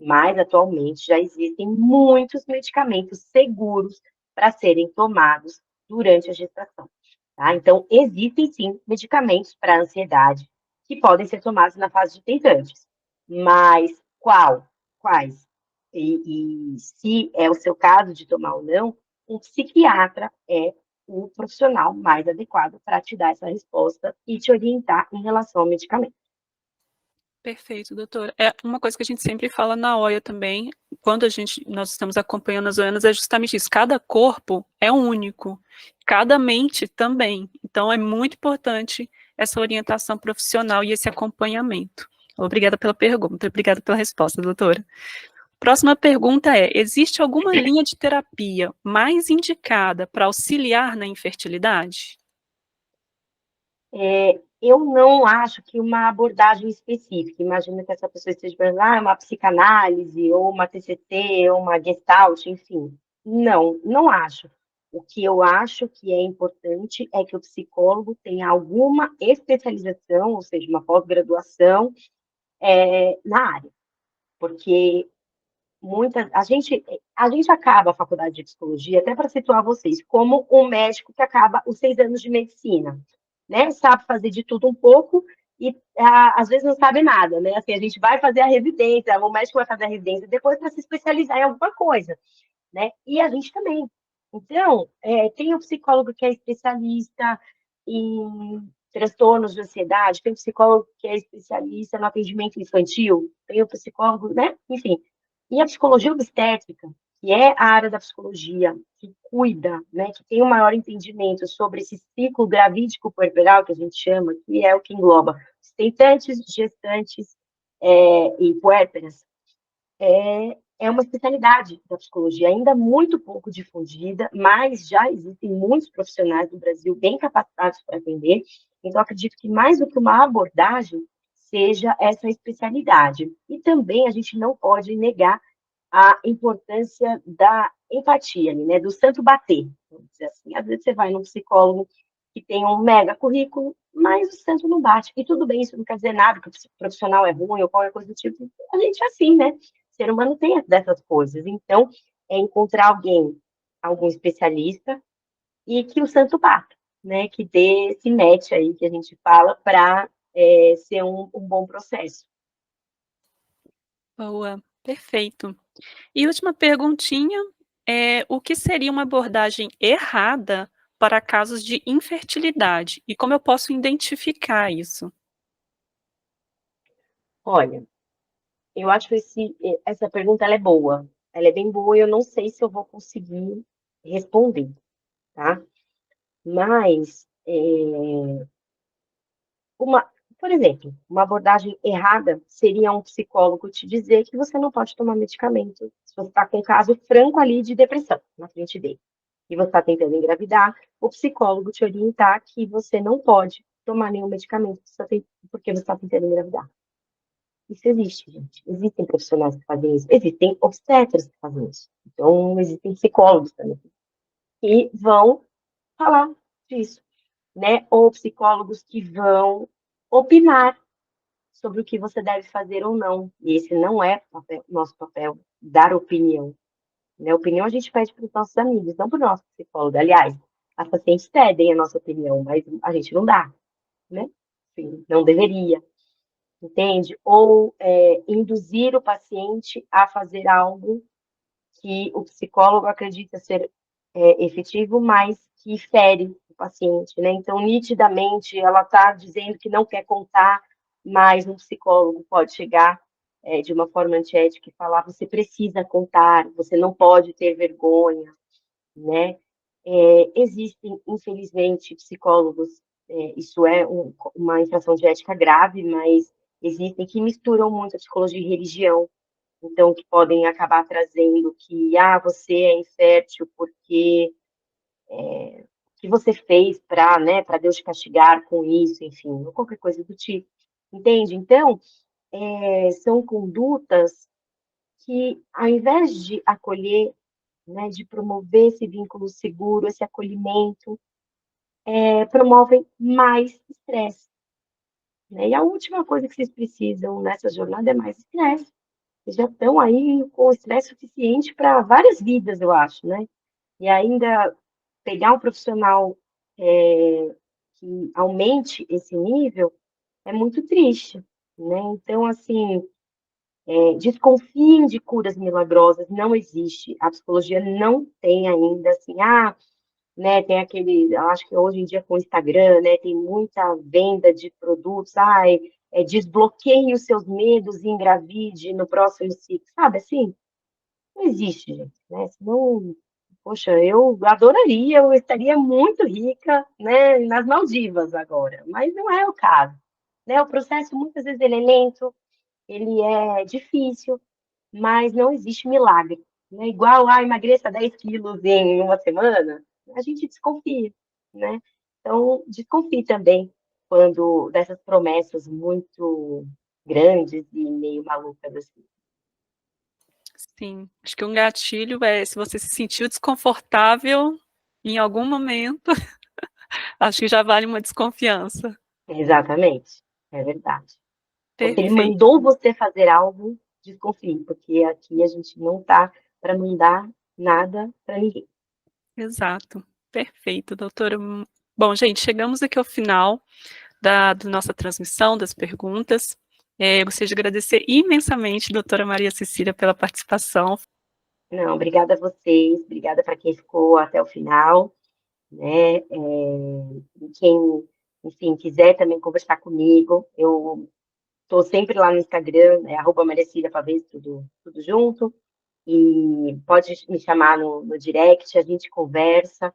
Mas atualmente já existem muitos medicamentos seguros para serem tomados durante a gestação, tá? Então, existem sim medicamentos para ansiedade que podem ser tomados na fase de tentantes, mas quais? E se é o seu caso de tomar ou não, um psiquiatra é o profissional mais adequado para te dar essa resposta e te orientar em relação ao medicamento. Perfeito, doutora. É uma coisa que a gente sempre fala na OIA também, quando nós estamos acompanhando as OIAs, é justamente isso. Cada corpo é único, cada mente também. Então, é muito importante essa orientação profissional e esse acompanhamento. Obrigada pela pergunta, obrigada pela resposta, doutora. Próxima pergunta é: existe alguma linha de terapia mais indicada para auxiliar na infertilidade? Eu não acho que uma abordagem específica, imagina que essa pessoa esteja pensando, uma psicanálise, ou uma TCT, ou uma Gestalt, enfim. Não, não acho. O que eu acho que é importante é que o psicólogo tenha alguma especialização, ou seja, uma pós-graduação, na área, porque a gente acaba a faculdade de psicologia, até para situar vocês, como um médico que acaba os 6 anos de medicina, né? Sabe fazer de tudo um pouco e às vezes não sabe nada, né? Assim, a gente vai fazer a residência, o médico vai fazer a residência depois para se especializar em alguma coisa, né? E a gente também. Então, tem o psicólogo que é especialista em transtornos de ansiedade, tem o psicólogo que é especialista no atendimento infantil, tem o psicólogo, né? Enfim. E a psicologia obstétrica, que é a área da psicologia que cuida, né, que tem o maior entendimento sobre esse ciclo gravídico puerperal, que a gente chama, que é o que engloba tentantes, gestantes e puérperas, é uma especialidade da psicologia, ainda muito pouco difundida, mas já existem muitos profissionais do Brasil bem capacitados para atender. Então, acredito que mais do que uma abordagem, seja essa especialidade. E também a gente não pode negar a importância da empatia, né, do santo bater, vamos dizer assim. Às vezes você vai num psicólogo que tem um mega currículo, mas o santo não bate. E tudo bem, isso não quer dizer nada, que o profissional é ruim ou qualquer coisa do tipo. A gente é assim, né? O ser humano tem dessas coisas. Então, é encontrar algum especialista, e que o santo bata, né? Que dê esse match aí que a gente fala para ser um bom processo. Boa, perfeito. E última perguntinha, o que seria uma abordagem errada para casos de infertilidade? E como eu posso identificar isso? Olha, eu acho que essa pergunta ela é boa. Ela é bem boa e eu não sei se eu vou conseguir responder, tá? Mas, uma, por exemplo, uma abordagem errada seria um psicólogo te dizer que você não pode tomar medicamento se você está com um caso franco ali de depressão na frente dele. E você está tentando engravidar, o psicólogo te orientar que você não pode tomar nenhum medicamento porque você está tentando engravidar. Isso existe, gente. Existem profissionais que fazem isso. Existem obstetras que fazem isso. Então, existem psicólogos também que vão falar disso, né? Ou psicólogos que vão opinar sobre o que você deve fazer ou não. E esse não é nosso papel, dar opinião. Né? Opinião a gente pede para os nossos amigos, não para o nosso psicólogo. Aliás, as pacientes pedem a nossa opinião, mas a gente não dá, né? Enfim, não deveria, entende? Ou induzir o paciente a fazer algo que o psicólogo acredita ser efetivo, mas que fere o paciente, né? Então, nitidamente, ela está dizendo que não quer contar, mas um psicólogo pode chegar de uma forma antiética e falar: você precisa contar, você não pode ter vergonha, né? Existem, infelizmente, psicólogos, isso é uma infração de ética grave, mas existem que misturam muito a psicologia e religião, então que podem acabar trazendo que, você é infértil porque o que você fez para, né, para Deus te castigar com isso, enfim, ou qualquer coisa do tipo, entende? Então, são condutas que, ao invés de acolher, né, de promover esse vínculo seguro, esse acolhimento, promovem mais estresse, né? E a última coisa que vocês precisam nessa jornada é mais estresse. Vocês já estão aí com estresse suficiente para várias vidas, eu acho, né? E ainda pegar um profissional que aumente esse nível é muito triste, né? Então, assim, desconfiem de curas milagrosas, não existe. A psicologia não tem ainda, assim, né, tem aquele, eu acho que hoje em dia com o Instagram, né, tem muita venda de produtos, desbloqueie os seus medos e engravide no próximo ciclo, sabe assim? Não existe, gente, né? Senão, poxa, eu adoraria, eu estaria muito rica, né, nas Maldivas agora, mas não é o caso, né? O processo, muitas vezes, ele é lento, ele é difícil, mas não existe milagre, né? Igual, emagreça 10 quilos em uma semana, a gente desconfia, né? Então, desconfie também quando dessas promessas muito grandes e meio malucas assim. Sim, acho que um gatilho é se você se sentiu desconfortável em algum momento, acho que já vale uma desconfiança. Exatamente, é verdade. Ou se ele Perfeito, mandou você fazer algo, desconfie, porque aqui a gente não tá para mandar nada para ninguém. exato. Perfeito, doutora. Bom, gente, chegamos aqui ao final da nossa transmissão, das perguntas. Gostaria de agradecer imensamente, doutora Maria Cecília, pela participação. Não, obrigada a vocês, obrigada para quem ficou até o final, né? E quem, enfim, quiser também conversar comigo, eu estou sempre lá no Instagram, @mariaciliapavez, tudo junto, e pode me chamar no direct, a gente conversa,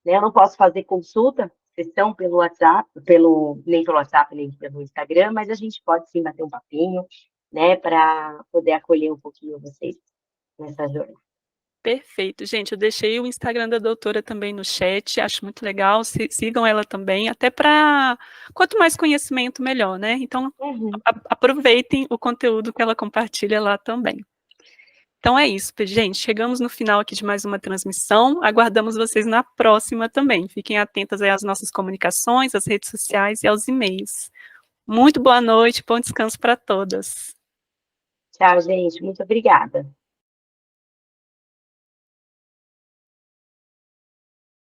né? Eu não posso fazer consulta, sessão pelo WhatsApp, nem pelo WhatsApp, nem pelo Instagram, mas a gente pode sim bater um papinho, né, para poder acolher um pouquinho vocês nessa jornada. Perfeito. Gente, eu deixei o Instagram da doutora também no chat, acho muito legal, sigam ela também, até para quanto mais conhecimento, melhor, né? Então, Uhum. aproveitem o conteúdo que ela compartilha lá também. Então é isso, gente, chegamos no final aqui de mais uma transmissão, aguardamos vocês na próxima também. Fiquem atentas aí às nossas comunicações, às redes sociais e aos e-mails. Muito boa noite, bom descanso para todas. Tchau, gente. Muito obrigada.